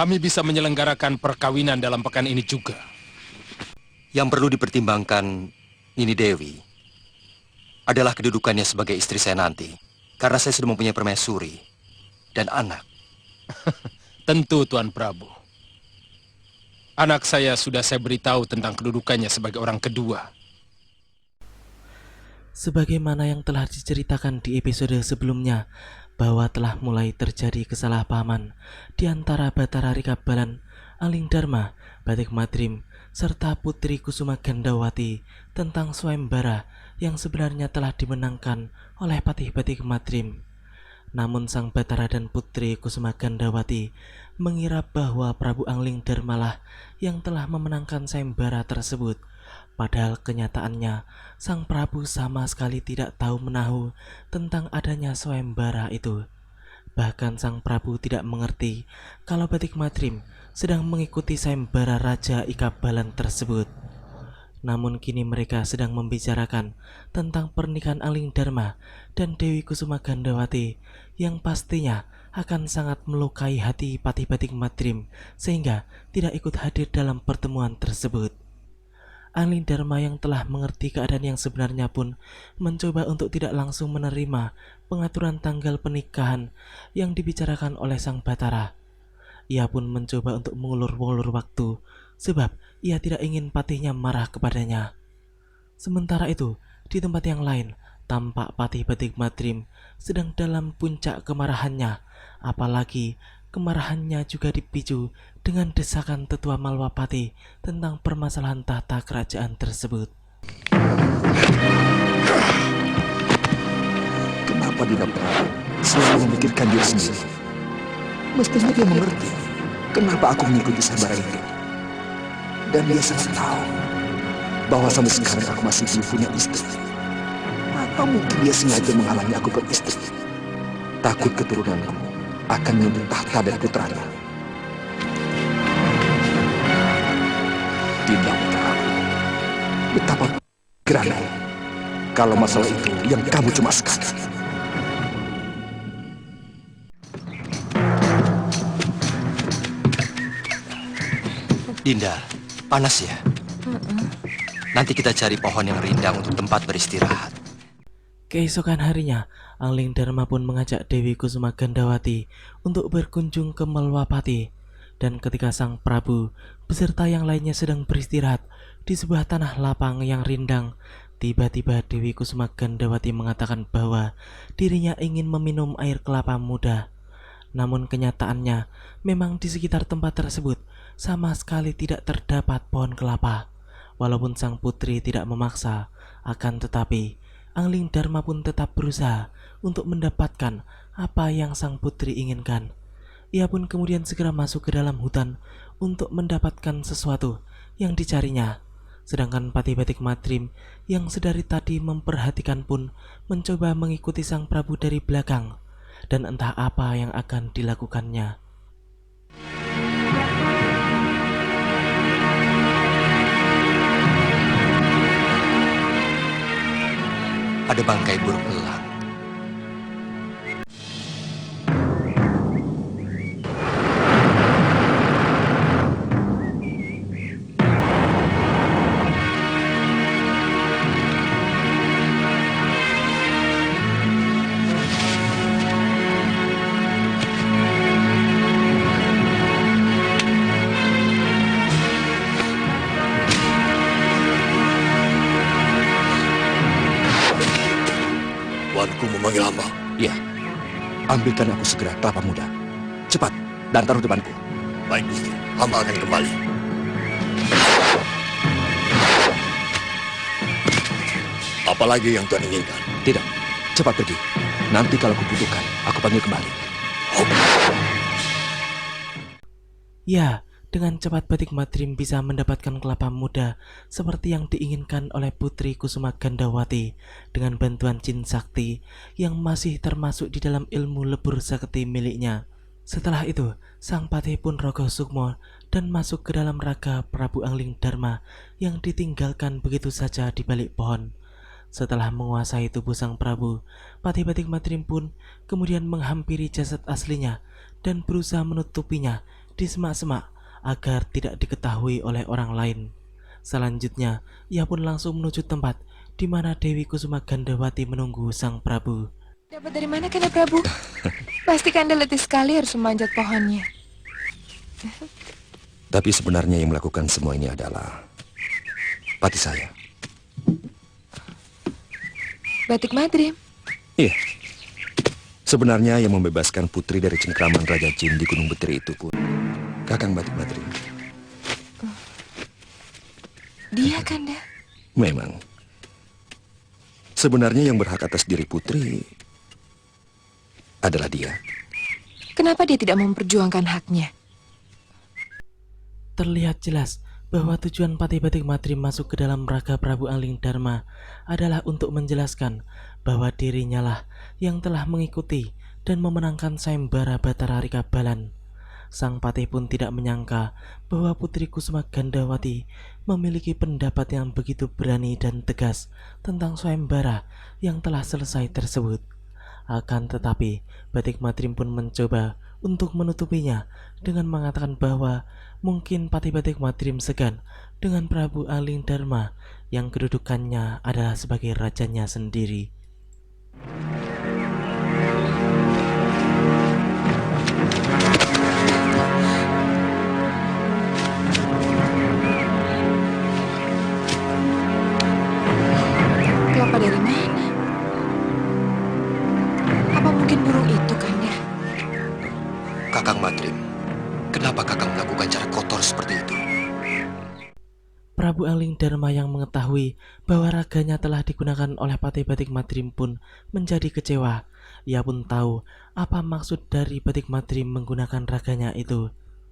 kami bisa menyelenggarakan perkawinan dalam pekan ini juga. Yang perlu dipertimbangkan Nini Dewi adalah kedudukannya sebagai istri saya nanti. Karena saya sudah mempunyai permaisuri dan anak. Tentu, Tuan Prabu. Anak saya sudah saya beritahu tentang kedudukannya sebagai orang kedua. Sebagaimana yang telah diceritakan di episode sebelumnya, bahwa telah mulai terjadi kesalahpahaman di antara Bathara Rikabalan, Alingdharma, Batik Madrim, serta Putri Kusuma Gandawati tentang Swayambara yang sebenarnya telah dimenangkan oleh Patih Batik Madrim. Namun sang Bathara dan Putri Kusuma Gandawati mengira bahwa Prabu Alingdharma lah yang telah memenangkan sayembara tersebut. Padahal kenyataannya, sang Prabu sama sekali tidak tahu menahu tentang adanya swayembara itu. Bahkan sang Prabu tidak mengerti kalau Batik Madrim sedang mengikuti sayembara Raja Ikabalan tersebut. Namun kini mereka sedang membicarakan tentang pernikahan Alingdharma dan Dewi Kusuma Gandawati yang pastinya akan sangat melukai hati Patih Batik Madrim sehingga tidak ikut hadir dalam pertemuan tersebut. Alingdharma yang telah mengerti keadaan yang sebenarnya pun mencoba untuk tidak langsung menerima pengaturan tanggal pernikahan yang dibicarakan oleh sang Bathara. Ia pun mencoba untuk mengulur-ulur waktu sebab ia tidak ingin patihnya marah kepadanya. Sementara itu, di tempat yang lain, tampak Patih Batik Madrim sedang dalam puncak kemarahannya, apalagi kemarahannya juga dipicu dengan desakan Tetua Malwapati tentang permasalahan tahta kerajaan tersebut. Kenapa Dinda Prabu selalu memikirkan diri sendiri? Mestinya dia mengerti kenapa aku mengikuti sayembara itu. Dan dia sangat tahu bahwa sampai sekarang aku masih belum punya istri. Apa mungkin dia sengaja menghalangi aku beristri? Takut keturunanku akan menuntut tahta dari putranya. Dinda Prabu, betapa gerana kalau masalah itu yang kamu cemaskan. Dinda, panas ya? Nanti kita cari pohon yang rindang untuk tempat beristirahat. Keesokan harinya, Alingdharma pun mengajak Dewi Kusuma Gandawati untuk berkunjung ke Malwapati. Dan ketika sang Prabu beserta yang lainnya sedang beristirahat di sebuah tanah lapang yang rindang, tiba-tiba Dewi Kusuma Gandawati mengatakan bahwa dirinya ingin meminum air kelapa muda. Namun kenyataannya, memang di sekitar tempat tersebut sama sekali tidak terdapat pohon kelapa. Walaupun sang putri tidak memaksa, akan tetapi Alingdharma pun tetap berusaha untuk mendapatkan apa yang sang putri inginkan. Ia pun kemudian segera masuk ke dalam hutan untuk mendapatkan sesuatu yang dicarinya. Sedangkan Patih Batik Madrim yang sedari tadi memperhatikan pun mencoba mengikuti sang Prabu dari belakang. Dan entah apa yang akan dilakukannya. Ada bangkai burung elang. Tuanku memanggil hamba. Ya, Ambilkan aku segera kelapa muda. Cepat, dan taruh depanku. Baik, Gusti. Hamba akan kembali. Apalagi yang Tuan inginkan? Tidak, cepat pergi. Nanti kalau kubutuhkan, aku panggil kembali. Ya, dengan cepat Batik Madrim bisa mendapatkan kelapa muda seperti yang diinginkan oleh Putri Kusuma Gandawati dengan bantuan Jin Sakti yang masih termasuk di dalam ilmu lebur sakti miliknya. Setelah itu, sang patih pun rogoh sukmo dan masuk ke dalam raga Prabu Alingdharma yang ditinggalkan begitu saja di balik pohon. Setelah menguasai tubuh sang Prabu, Patih Batik Madrim pun kemudian menghampiri jasad aslinya dan berusaha menutupinya di semak-semak agar tidak diketahui oleh orang lain. Selanjutnya, ia pun langsung menuju tempat di mana Dewi Kusuma Gandawati menunggu sang Prabu. Dapat dari mana Kanda Prabu? Pasti Kanda letih sekali harus memanjat pohonnya. Tapi sebenarnya yang melakukan semua ini adalah pati saya. Batik Madrim. Iya. Sebenarnya yang membebaskan putri dari cengkraman Raja Jin di Gunung Betiri itu pun Kakang Batik Madrim. Dia Kanda. Memang. Sebenarnya yang berhak atas diri putri adalah dia. Kenapa dia tidak memperjuangkan haknya? Terlihat jelas bahwa tujuan Patih Batik Madrim masuk ke dalam raga Prabu Angling Dharma adalah untuk menjelaskan bahwa dirinya lah yang telah mengikuti dan memenangkan sayembara Batara Rika Balan. Sang Patih pun tidak menyangka bahwa Putri Kusuma Gandawati memiliki pendapat yang begitu berani dan tegas tentang sayembara yang telah selesai tersebut. Akan tetapi, Batik Madrim pun mencoba untuk menutupinya dengan mengatakan bahwa mungkin Patih Batik Madrim segan dengan Prabu Angling Dharma yang kedudukannya adalah sebagai rajanya sendiri. Kelapa dari mana? Apa mungkin burung itu, Kanda? Kakang Madrim, kenapa Kakang melakukan cara kotor seperti itu? Prabu Angling Dharma yang mengetahui bahwa raganya telah digunakan oleh Patih Batik Madrim pun menjadi kecewa. Ia pun tahu apa maksud dari Batik Madrim menggunakan raganya itu.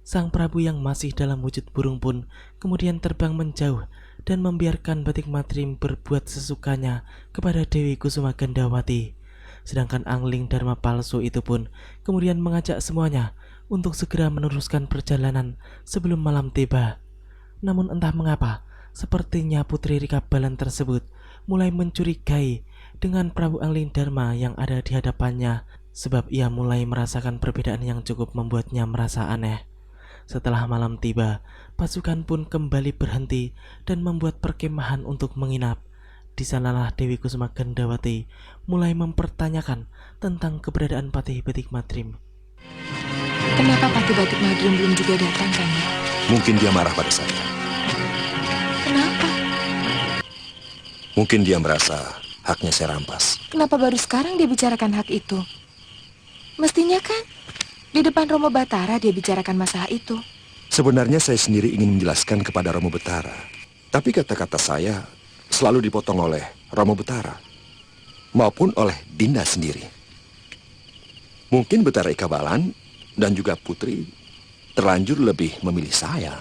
Sang Prabu yang masih dalam wujud burung pun kemudian terbang menjauh dan membiarkan Batik Madrim berbuat sesukanya kepada Dewi Kusuma Gandawati. Sedangkan Angling Dharma palsu itu pun kemudian mengajak semuanya untuk segera meneruskan perjalanan sebelum malam tiba. Namun entah mengapa, sepertinya Putri Rika Balan tersebut mulai mencurigai dengan Prabu Angling Dharma yang ada di hadapannya, sebab ia mulai merasakan perbedaan yang cukup membuatnya merasa aneh. Setelah malam tiba, pasukan pun kembali berhenti dan membuat perkemahan untuk menginap. Di sanalah Dewi Kusuma Gandawati mulai mempertanyakan tentang keberadaan Patih Batik Madrim. Kenapa Patih Batik Madrim belum juga datang, Kanda? Mungkin dia marah pada saya. Kenapa? Mungkin dia merasa haknya saya rampas. Kenapa baru sekarang dia bicarakan hak itu? Mestinya kan di depan Romo Batara dia bicarakan masalah itu. Sebenarnya saya sendiri ingin menjelaskan kepada Romo Betara. Tapi kata-kata saya selalu dipotong oleh Romo Betara maupun oleh Dinda sendiri. Mungkin Betara Ika Balan dan juga Putri terlanjur lebih memilih saya.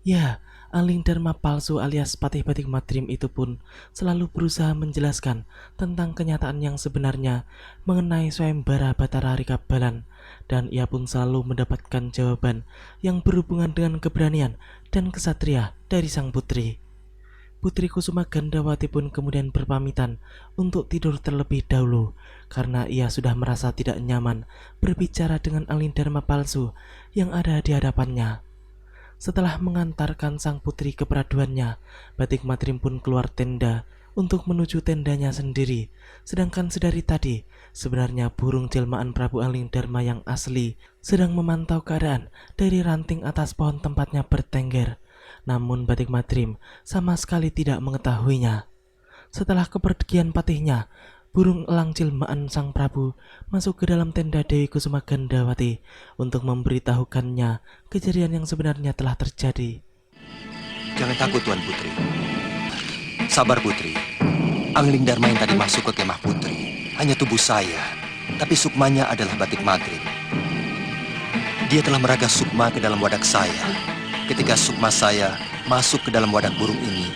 Ya, Angling Dharma palsu alias Patih Batik Madrim itu pun selalu berusaha menjelaskan tentang kenyataan yang sebenarnya mengenai sayembara Batara Rika Balan, dan ia pun selalu mendapatkan jawaban yang berhubungan dengan keberanian dan kesatria dari sang putri. Putri Kusuma Gandawati pun kemudian berpamitan untuk tidur terlebih dahulu karena ia sudah merasa tidak nyaman berbicara dengan Angling Dharma palsu yang ada di hadapannya. Setelah mengantarkan sang putri ke peraduannya, Batik Madrim pun keluar tenda untuk menuju tendanya sendiri. Sedangkan sedari tadi, sebenarnya burung jelmaan Prabu Angling Dharma yang asli sedang memantau keadaan dari ranting atas pohon tempatnya bertengger. Namun Batik Madrim sama sekali tidak mengetahuinya. Setelah kepergian patihnya, burung elang jelmaan sang Prabu masuk ke dalam tenda Dewi Kusuma Gandawati untuk memberitahukannya kejadian yang sebenarnya telah terjadi. Jangan takut, Tuan Putri. Sabar, Putri. Angling Dharma yang tadi masuk ke kemah Putri hanya tubuh saya, tapi sukmanya adalah Batik Madrim. Dia telah meraga sukma ke dalam wadak saya. Ketika sukma saya masuk ke dalam wadak burung ini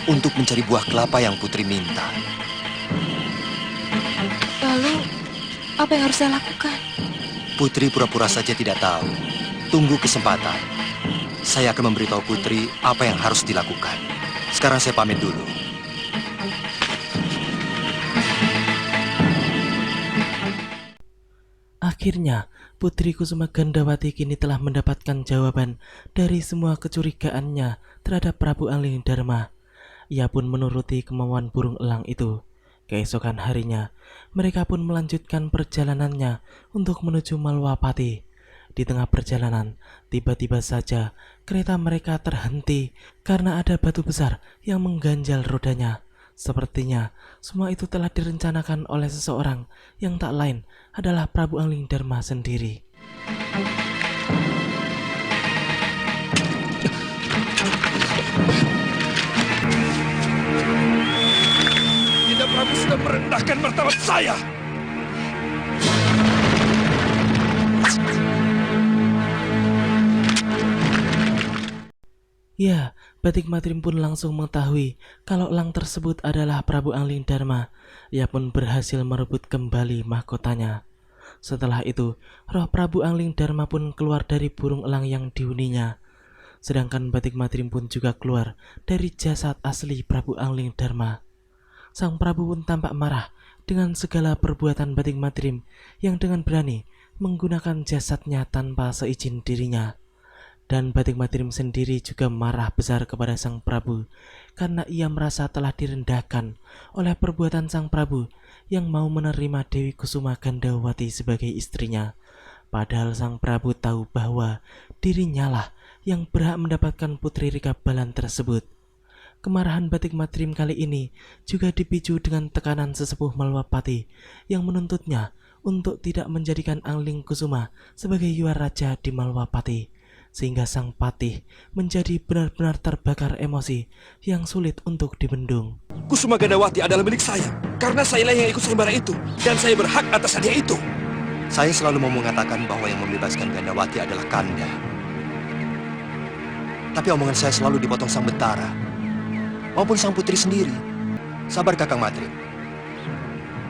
untuk mencari buah kelapa yang Putri minta. Lalu, apa yang harus saya lakukan? Putri pura-pura saja tidak tahu. Tunggu kesempatan. Saya akan memberitahu Putri apa yang harus dilakukan. Sekarang saya pamit dulu. Akhirnya, Putri Kusuma Gandawati kini telah mendapatkan jawaban dari semua kecurigaannya terhadap Prabu Angling Dharma. Ia pun menuruti kemauan burung elang itu. Keesokan harinya, mereka pun melanjutkan perjalanannya untuk menuju Malwapati. Di tengah perjalanan, tiba-tiba saja kereta mereka terhenti karena ada batu besar yang mengganjal rodanya. Sepertinya semua itu telah direncanakan oleh seseorang yang tak lain adalah Prabu Angling Dharma sendiri. Tidak, Prabu sudah merendahkan martabat saya. Ya, Batik Matrim pun langsung mengetahui kalau elang tersebut adalah Prabu Angling Dharma. Ia pun berhasil merebut kembali mahkotanya. Setelah itu, roh Prabu Angling Dharma pun keluar dari burung elang yang dihuninya. Sedangkan Batik Matrim pun juga keluar dari jasad asli Prabu Angling Dharma. Sang Prabu pun tampak marah dengan segala perbuatan Batik Matrim yang dengan berani menggunakan jasadnya tanpa seizin dirinya. Dan Batik Matrim sendiri juga marah besar kepada Sang Prabu karena ia merasa telah direndahkan oleh perbuatan Sang Prabu yang mau menerima Dewi Kusuma Gandawati sebagai istrinya. Padahal Sang Prabu tahu bahwa dirinya lah yang berhak mendapatkan Putri Rikabalan tersebut. Kemarahan Batik Matrim kali ini juga dipicu dengan tekanan sesepuh Malwapati yang menuntutnya untuk tidak menjadikan Angling Kusuma sebagai Yuwa Raja di Malwapati. Sehingga sang patih menjadi benar-benar terbakar emosi yang sulit untuk dibendung. Kusuma Gandawati adalah milik saya, karena sayalah yang ikut sayembara itu, dan saya berhak atas hadiah itu. Saya selalu mau mengatakan bahwa yang membebaskan Gandawati adalah Kanda. Tapi omongan saya selalu dipotong Sang Bentara maupun Sang Putri sendiri. Sabar Kakang Matrim.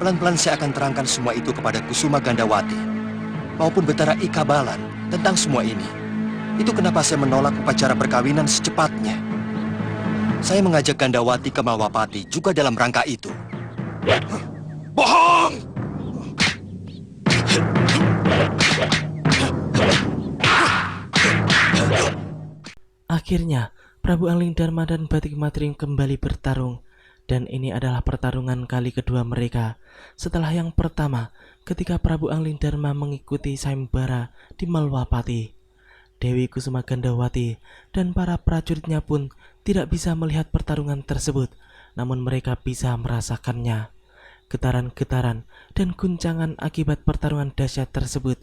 Pelan-pelan saya akan terangkan semua itu kepada Kusuma Gandawati maupun Betara Ikabalan tentang semua ini. Itu kenapa saya menolak upacara perkawinan secepatnya. Saya mengajak Gandawati ke Malwapati juga dalam rangka itu. Bohong! Akhirnya, Prabu Angling Dharma dan Batik Matrim kembali bertarung. Dan ini adalah pertarungan kali kedua mereka. Setelah yang pertama, ketika Prabu Angling Dharma mengikuti sayembara di Malwapati. Dewi Kusuma Gandawati dan para prajuritnya pun tidak bisa melihat pertarungan tersebut, namun mereka bisa merasakannya. Getaran-getaran dan guncangan akibat pertarungan dahsyat tersebut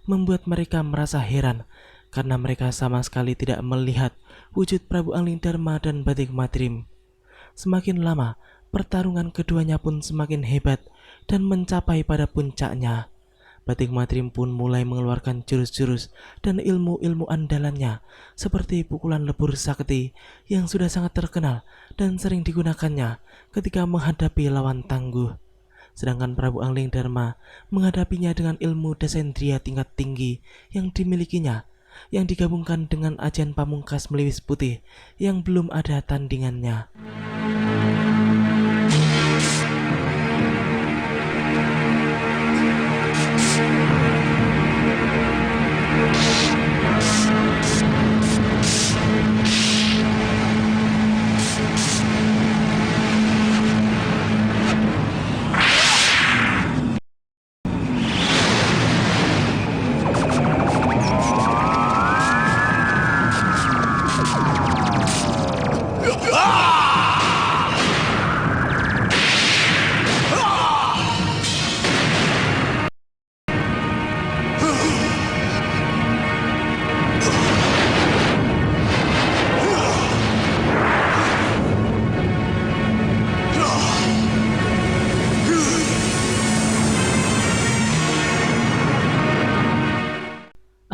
membuat mereka merasa heran karena mereka sama sekali tidak melihat wujud Prabu Angling Dharma dan Batik Matrim. Semakin lama, pertarungan keduanya pun semakin hebat dan mencapai pada puncaknya. Batik Matrim pun mulai mengeluarkan jurus-jurus dan ilmu-ilmu andalannya seperti pukulan lebur sakti yang sudah sangat terkenal dan sering digunakannya ketika menghadapi lawan tangguh. Sedangkan Prabu Angling Dharma menghadapinya dengan ilmu dasendriya tingkat tinggi yang dimilikinya, yang digabungkan dengan ajian pamungkas Meliwis Putih yang belum ada tandingannya.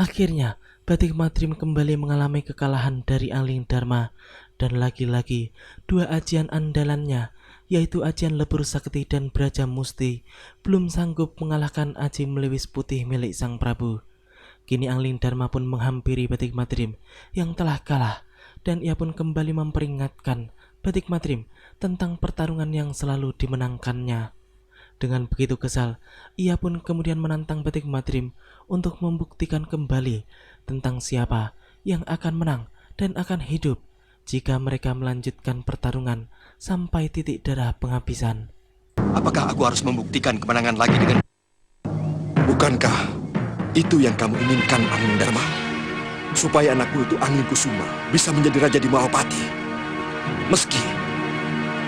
Akhirnya, Batik Matrim kembali mengalami kekalahan dari Angling Dharma dan lagi-lagi dua ajian andalannya, yaitu ajian lebur sakti dan braja musti, belum sanggup mengalahkan aji Meliwis Putih milik Sang Prabu. Kini Angling Dharma pun menghampiri Batik Matrim yang telah kalah, dan ia pun kembali memperingatkan Batik Matrim tentang pertarungan yang selalu dimenangkannya. Dengan begitu kesal, ia pun kemudian menantang Batik Madrim untuk membuktikan kembali tentang siapa yang akan menang dan akan hidup jika mereka melanjutkan pertarungan sampai titik darah penghabisan. Apakah aku harus membuktikan kemenangan lagi dengan... Bukankah itu yang kamu inginkan, Angling Dharma? Supaya anakmu itu Angling Kusuma bisa menjadi raja di Malapati. Meski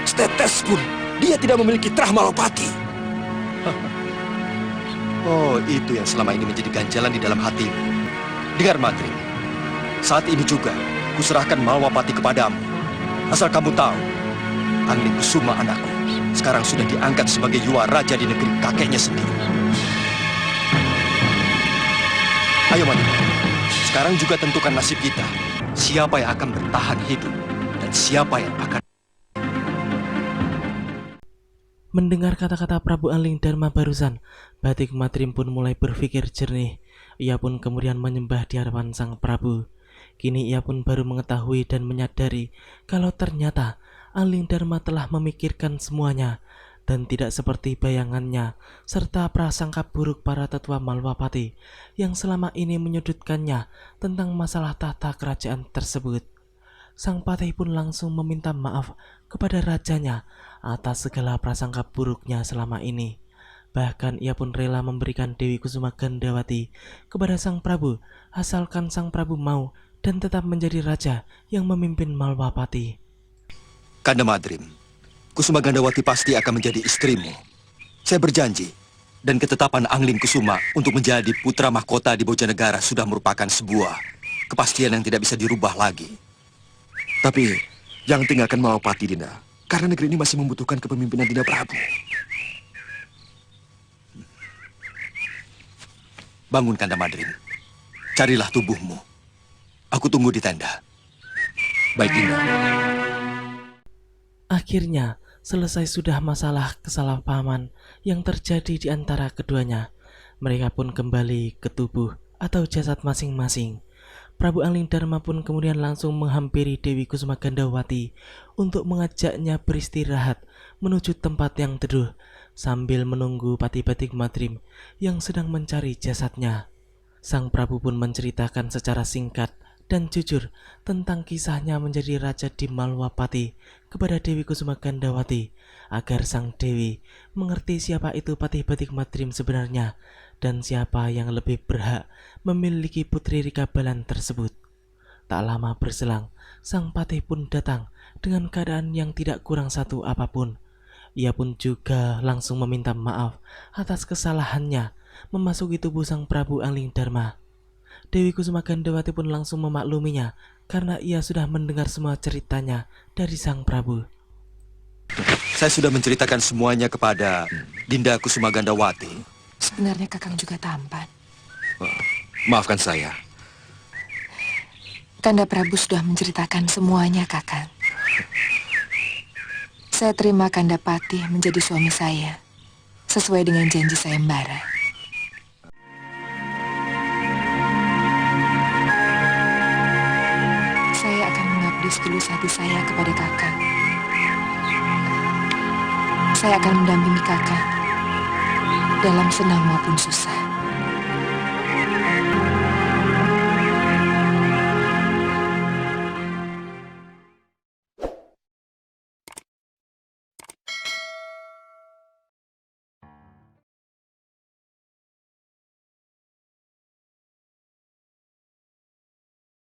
setetes pun dia tidak memiliki terah Malapati. Oh, itu yang selama ini menjadi ganjalan di dalam hatimu. Dengar, Madrim. Saat ini juga, kuserahkan Malwapati kepadamu. Asal kamu tahu, Angling Kusuma anakku sekarang sudah diangkat sebagai Yuwa Raja di negeri kakeknya sendiri. Ayo, Madrim. Sekarang juga tentukan nasib kita. Siapa yang akan bertahan hidup dan siapa yang akan... Mendengar kata-kata Prabu Angling Dharma barusan, Batik Madrim pun mulai berpikir jernih. Ia pun kemudian menyembah di hadapan sang Prabu. Kini ia pun baru mengetahui dan menyadari kalau ternyata Angling Dharma telah memikirkan semuanya dan tidak seperti bayangannya serta prasangka buruk para tetua Malwapati yang selama ini menyudutkannya tentang masalah tahta kerajaan tersebut. Sang patih pun langsung meminta maaf kepada rajanya atas segala prasangka buruknya selama ini. Bahkan ia pun rela memberikan Dewi Kusuma Gandawati kepada sang Prabu asalkan sang Prabu mau dan tetap menjadi raja yang memimpin Malwapati. Kanda Madrim, Kusuma Gandawati pasti akan menjadi istrimu. Saya berjanji, dan ketetapan Angling Kusuma untuk menjadi putra mahkota di Bojanegara sudah merupakan sebuah kepastian yang tidak bisa dirubah lagi. Tapi jangan tinggalkan Malapati, Dinda. Karena negeri ini masih membutuhkan kepemimpinan Dinda Prabu. Bangun, Kanda Madrim. Carilah tubuhmu. Aku tunggu di tenda. Baik, Dinda. Akhirnya selesai sudah masalah kesalahpahaman yang terjadi di antara keduanya. Mereka pun kembali ke tubuh atau jasad masing-masing. Prabu Angling Dharma pun kemudian langsung menghampiri Dewi Kusuma Gandawati untuk mengajaknya beristirahat menuju tempat yang teduh sambil menunggu Pati Batik Madrim yang sedang mencari jasadnya. Sang Prabu pun menceritakan secara singkat dan jujur tentang kisahnya menjadi raja di Malwapati kepada Dewi Kusuma Gandawati agar sang Dewi mengerti siapa itu Pati Batik Madrim sebenarnya dan siapa yang lebih berhak memiliki putri Rikabalan tersebut. Tak lama berselang, sang patih pun datang dengan keadaan yang tidak kurang satu apapun. Ia pun juga langsung meminta maaf atas kesalahannya memasuki tubuh sang Prabu Angling Dharma. Dewi Kusuma Gandawati pun langsung memakluminya karena ia sudah mendengar semua ceritanya dari sang Prabu. Saya sudah menceritakan semuanya kepada Dinda Kusuma Gandawati. Sebenarnya Kakang juga tampan. Maafkan saya. Kanda Prabu sudah menceritakan semuanya, Kakang. Saya terima Kanda Patih menjadi suami saya, sesuai dengan janji sayembara. Saya akan mengabdi setulus hati saya kepada Kakang. Saya akan mendampingi Kakang dalam senang maupun susah.